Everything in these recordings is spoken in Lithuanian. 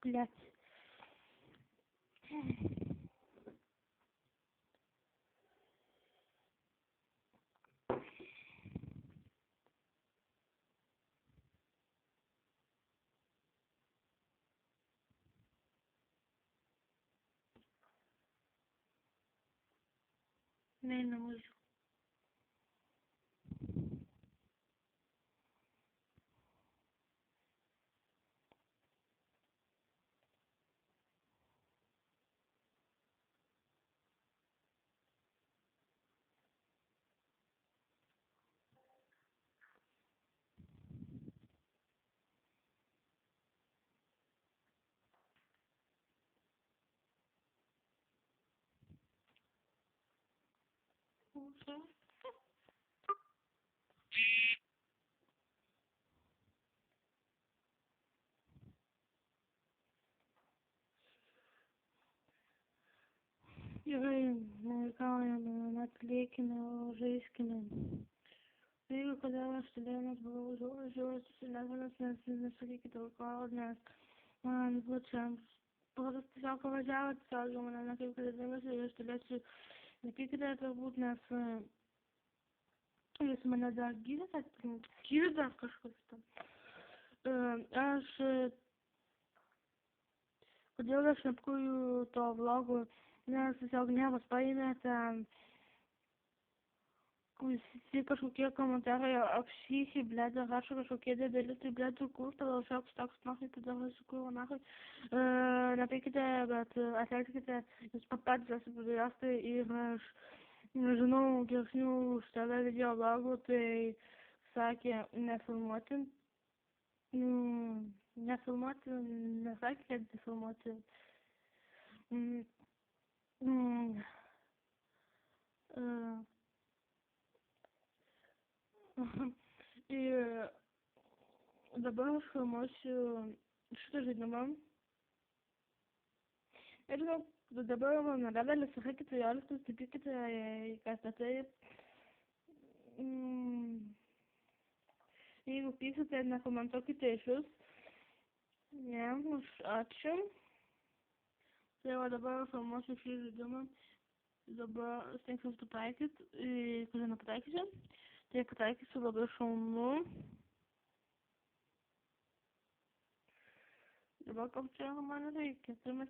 Блядь. Не можу. Игры на наклейками, Жизкины. И когда студент был живет, на наклейки только одна. Зачем? Просто жалко вважати, сразу мене наклейки дивилися, і студенти наклейки это будут нас, если мене да гільда, что аж поділила шапкою то влогу, не з огня спаїнеться, всі кошуки, коментарі, общихи, блядь, загаши кошуки, дебилити, блядь, куртала, шок, так, смахни, туди, шукую, нахуй. Напеките, блядь, атлетиките, спапать, засыпать, и жену, гершню, штабе, видеоблогу, ты всякие неформатин, неформатин, на всякие деформатин. И добавил информацию, что же дома. Это добавила на радале сахаките, ялите, степиките и кастате. И го писате на коментоките и шус. Нямаш акшен. Трябва да добавя информация, что же дома. Добавя стенкам в патайкит и кожа на патайките. Те патайки са добре шумно. Добре повчера мене рейки. Триме.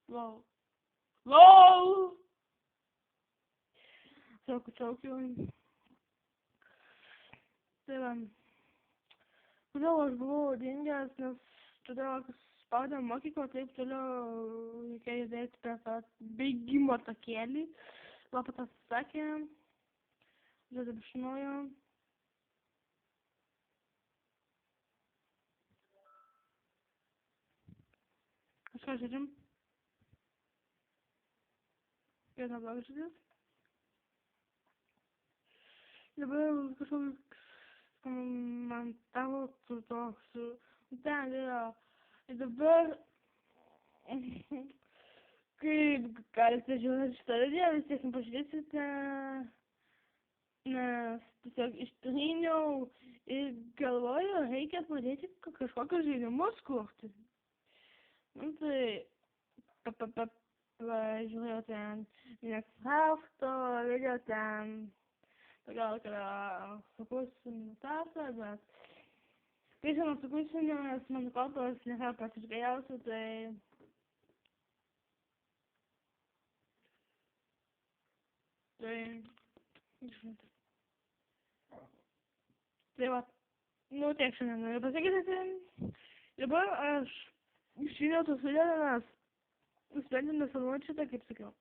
Вау. Вау! Чалки. Сега. Куда было деньги, аз нас туда спада маки, когато е пчела и къде да е така беги мотакели. Лапата саке. Задъбшноя. Що жирим? Една благожидес. Добре, като коментарът това с... Да. Добре... Care se jurnalistele de este sunt posibilitatea na strinio ir galvoju, reikia pradėti kažkokią žaidimo kurti. Nu tai pažiūrėjau ten Minecraft'o, video ten gal sukursiu Minecraft'ą, bet kai žinau sukursiu, nes Minecraft'as nėra pats geriausias, tai tai va, nu tiek šiandien noriu pasakyti. Dabar aš išėjau tos video, nes nusprendžiau nefilmuoti šitą, kaip sakiau.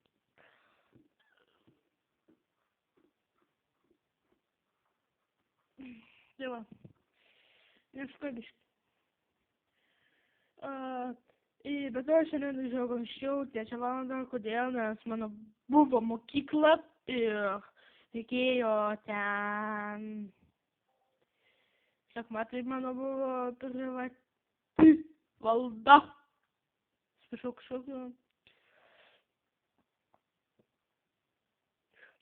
Tai va, neskaidiškai. Bet to aš šiandien važiavau anksčiau, 3 valandą, kodėl, nes mano buvo mokykla ir reikėjo ten... Šachmatai mano buvo privati valda. Atsiprašau kažkokio.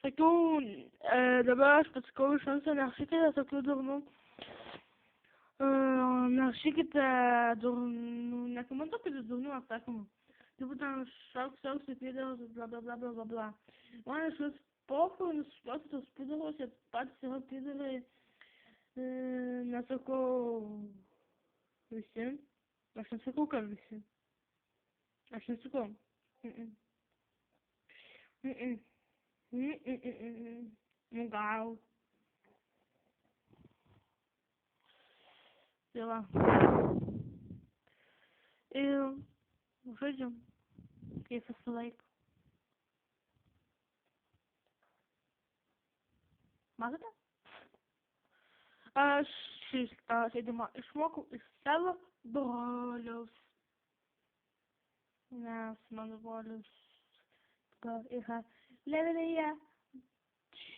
Sakiau, dabar aš pasakau iš anksto, nes šitą sakiau daug, Naršykite, nekomentuokite durnių atsakymų. Tai būtent šauks įpėdėlos, bla bla bla bla bla bla. Man iš vis pofų, nusipjauti tos pėdėlos, jie patys yra pėdėliai, nesakau visi. Aš nesakau, kad visi. Aš nesakau. Nu gal. Tai va. Ir žaidžiam, kaip visą laiką. Matote? Aš šitą žaidimą išmokau iš savo broliaus. Nes mano brolius yra levelyje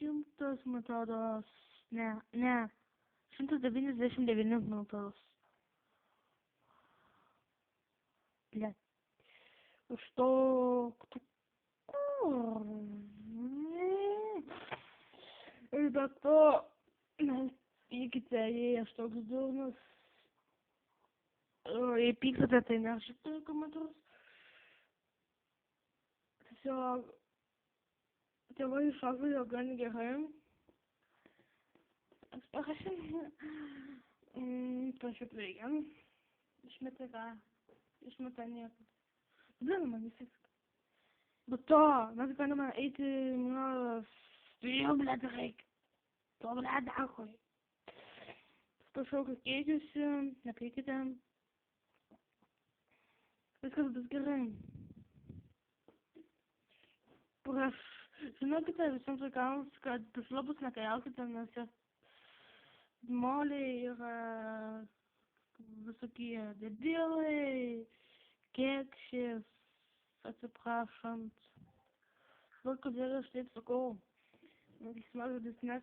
100, man atrodo, ne, 199 metus. Blet. Už to... Ir be to, pykite, jei aš toks durnas. Jei pykstate, tai nerašykite komentarus. Tiesiog tėvai išauklėjo gan gerai. Aš parašym. Prašiau reikia. Išmetė ką. Išmetė nieko. Blin, man nesiseka. Bet to, mes galime eiti, jau blėt reikia. To blėt dakoj. Prašau, kad keičiusi, nepykite. Viskas bus gerai. Žinokite visiems vaikams, kad puslapus nekariaukite, nes jie moliai yra visokie debilai, kekšės, atsiprašant. Gal kodėl aš taip sakau, nes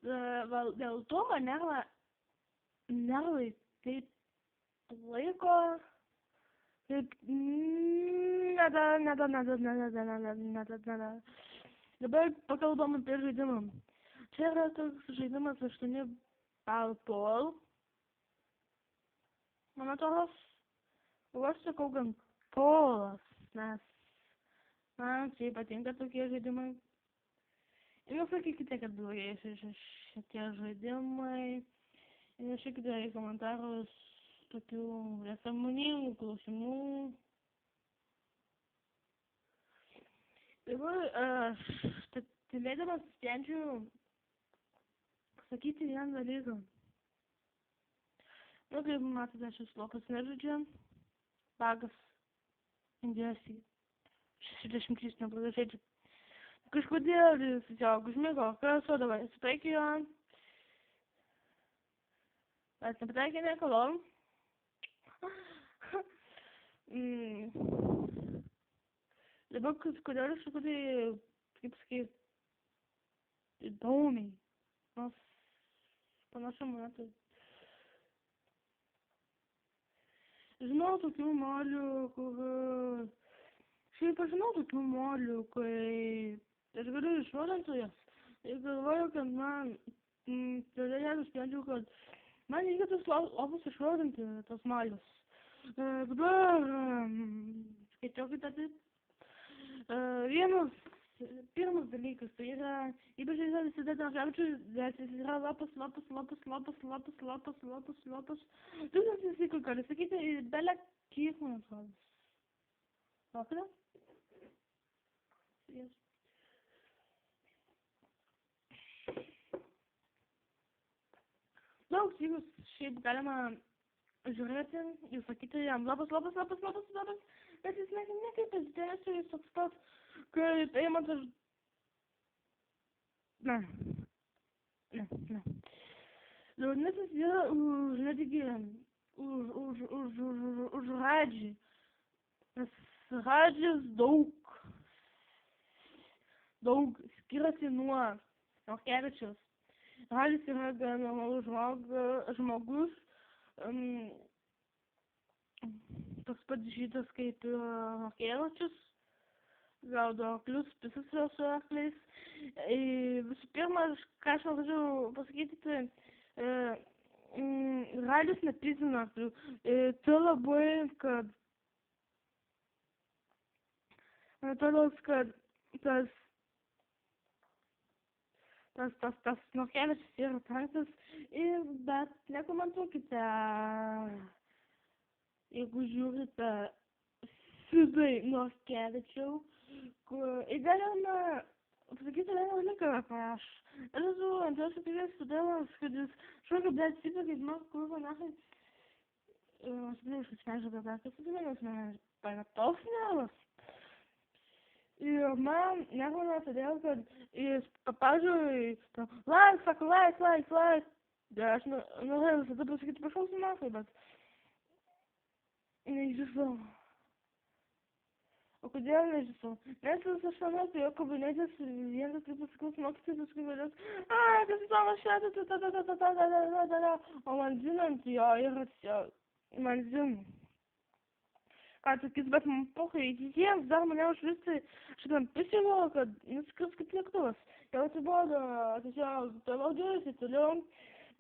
dėl to man nervai taip laiko, kaip neda. Dabar pakalbam apie žaidimą. Čia yra toks žaidimas 8 Ball Pool. Man atrodo, aš sakau gan polas, nes man čia patinka tokie žaidimai. Ir nesakykite, kad blogai šitie žaidimai. Ir rašykite į komentarus tokių nesąmoningų klausimų. Dabar aš tylėdamas sprendžiu pasakyti vieną dalyką. Nu, kaip matote, šis lopas nežaidžia. Bagas. Indijasi. 63 neblogai žaidžia. Kažkodėl jis tiesiog užmigo. Kas o dabar? Jis jo. Bet nepataikė nekalom. Dabar kodėl aš sakau, tai, kaip sakyt, įdomiai. Nors panašu metai. Žinau tokių molių, kur... Šiaip aš žinau tokių molių, kai... Aš galiu išvardinti jas. Ir galvoju, kad man... Tada ją nusprendžiau, kad... Man reikia tos lopus išvardinti, tos molius. Dabar... Skaičiuokite taip. Pirmas dalykas, tai yra, ypač yra visada Dažavičius, bet jis yra lapas. Tūkstantis visi, gali sakyti, belė kiek, man atrodo. Lapida? Yes. Daug sykus šiaip galima žiūrėti ir sakyti jam lapas, bet jis nekreipia dėmesio, jis toks pat, kaip Eimantas... Ne. Liūdnesnis yra už netgi už Radžį. Nes Radžis daug skiriasi nuo Narkevičiaus. Radžis yra gan normalus žmogus, toks pat žydas kaip Narkevičius, gaudo arklius, pisas su arkliais. Visų pirma, ką aš norėčiau pasakyti, tai Ralis написано, tu labai, kad man atrodo, kad tas Norkevičius yra tanktas, bet nekomentuokite, jeigu žiūrite Sidai Norkevičiau, galima pasakyti vieną dalyką, ką aš esu ant jos atėjęs studentas, kad jis šoka, bet Sidai, kaip man kurva nahai, aš nežinau, kad studentas, man paėmė toks nervas. Ir man nervina todėl, kad jis pavyzdžiui, like. Aš norėjau visada pasakyti prašau su nafai, bet nežinau. O kodėl nežinau? Nes aš manau, tai jo kabinetės vienas taip pasakiau mokytis, paskui vėliau, kas tavo šetą, o man žinant jo ir man žinant. Ką sakys, bet man pokai, jiems dar mane užvisti šitam pisimo, kad nuskris kaip lėktuvas. Jau atsibodo, tiesiog pavardžiuojasi, toliau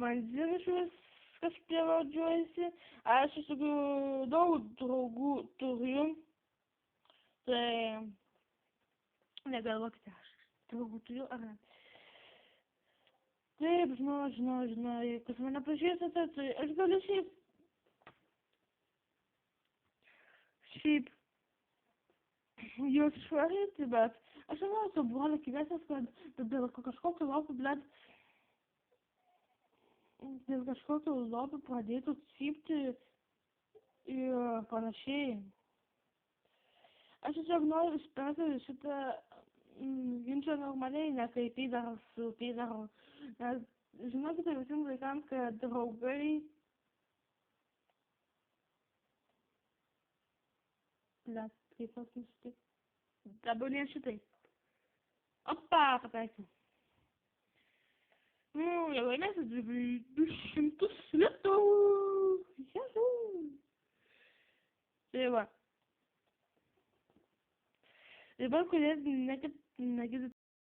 man zin iš viskas pavardžiuojasi. Aš iš tokių daug draugų turiu, tai negalvokite, aš draugų turiu, ar ne. Taip, žinau, kas mane pažįstate, tai aš galiu šiaip jūs išvaryti, bet aš nenoriu su broliu kviesęs, kad dėl kažkokio lopio, dėl kažkokio lopio pradėtų cypti ir panašiai. Aš tiesiog noriu išspręsti šitą ginčą normaliai, ne kaip pydaras su pydaru. Nes žinokite visiems laikams, kad draugai kaip aš nuštai. Dabar ne šitai. Opa, pataikiau. Jau laimėsiu 200 litų. Jezu. Tai va. Dabar, kodėl negidit